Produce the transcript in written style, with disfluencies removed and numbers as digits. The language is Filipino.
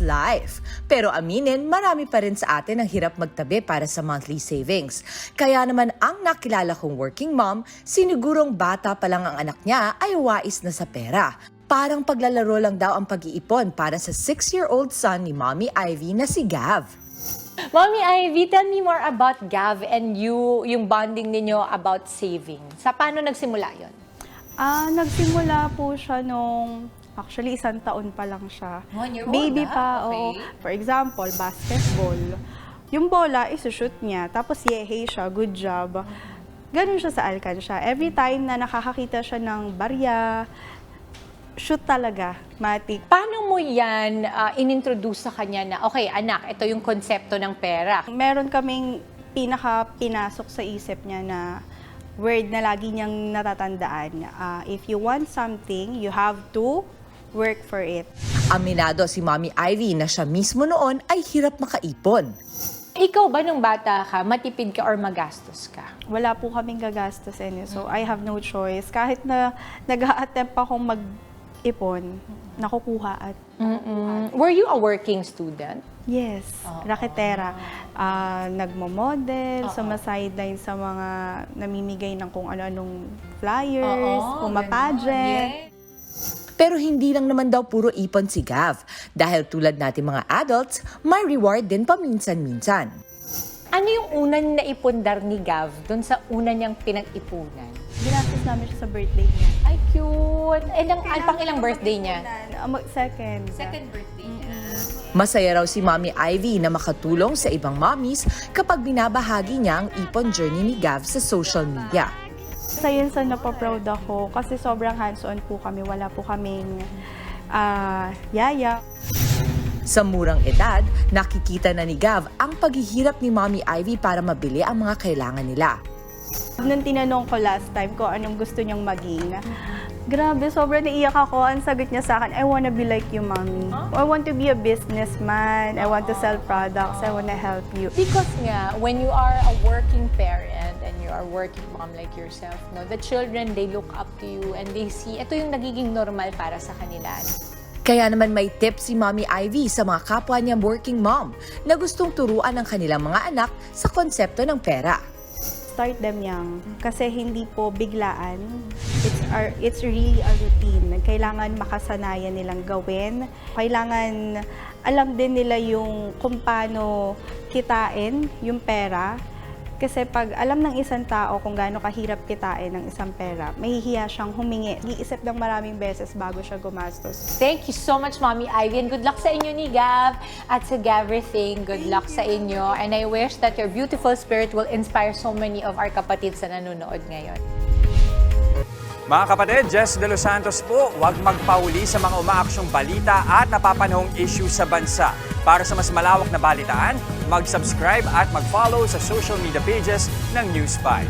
life. Pero aminin, marami pa rin sa atin ang hirap magtabi para sa monthly savings. Kaya naman ang nakilala kong working mom, sinigurong bata pa lang ang anak niya ay wais na sa pera. Parang paglalaro lang daw ang pag-iipon para sa 6-year-old son ni Mommy Ivy na si Gav. Mommy Ivy, tell me more about Gav and you, yung bonding ninyo about saving. Sa paano nagsimula yon? Nagsimula po siya nung, actually 1 taon pa lang siya. 1 year old Baby na? pa, Okay. oo. For example, basketball. Yung bola, isushoot niya, tapos yehey siya, good job. Ganun siya sa alkansya. Every time na nakakakita siya ng barya, shoot talaga, matik. Paano mo yan inintroduce sa kanya na, okay anak, ito yung konsepto ng pera. Meron kaming pinasok sa isip niya na word na lagi niyang natatandaan. If you want something, you have to work for it. Aminado si Mommy Ivy na siya mismo noon ay hirap makaipon. Ikaw ba nung bata ka, matipid ka or magastos ka? Wala po kaming gagastusin. So, I have no choice. Kahit na nag-a-attempt akong mag-ipon, nakukuha at Were you a working student? yes, raketera. Nagmo-model, sumasideline sa mga namimigay ng kung ano-anong flyers, pumapagent. Pero hindi lang naman daw puro ipon si Gav. Dahil tulad natin mga adults, may reward din paminsan-minsan. Ano yung unang naipundar ni Gav dun sa una niyang pinag-ipunan? Ginastos namin siya sa birthday niya. Ay, cute! Pang ilang birthday niya? Second. birthday niya. Masaya raw si Mommy Ivy na makatulong sa ibang mommies kapag binabahagi niya ang ipon journey ni Gav sa social media. Sa yun sa napaproud ako kasi sobrang hands-on po kami. Wala po kaming yaya. Sa murang edad, nakikita na ni Gav ang paghihirap ni Mommy Ivy para mabili ang mga kailangan nila. Nung tinanong ko last time ko anong gusto niyang maging, grabe, sobrang naiyak ako. Ang sagot niya sa akin, I wanna be like you, Mommy. I want to be a businessman. I want to sell products. I wanna help you. Because nga, when you are a working parent and you are working mom like yourself, no, the children, they look up to you and they see, ito yung nagiging normal para sa kanila. Kaya naman may tips si Mommy Ivy sa mga kapwa niyang working mom na gustong turuan ang kanilang mga anak sa konsepto ng pera. Start them young. Kasi hindi po biglaan. It's really a routine. Kailangan makasanayan nilang gawin. Kailangan alam din nila yung kung paano kitain yung pera. Kasi pag alam ng isang tao kung gaano kahirap kitain ng isang pera, mahihiya siyang humingi. Iisip ng maraming beses bago siya gumastos. Thank you so much, Mommy Ivy, and good luck sa inyo ni Gav. At sa Gaverthing, good luck sa inyo. And I wish that your beautiful spirit will inspire so many of our kapatid sa nanonood ngayon. Mga kapatid, Jess De Los Santos po, huwag magpauli sa mga umaaksyong balita at napapanahong issue sa bansa. Para sa mas malawak na balitaan, mag-subscribe at mag-follow sa social media pages ng News 5.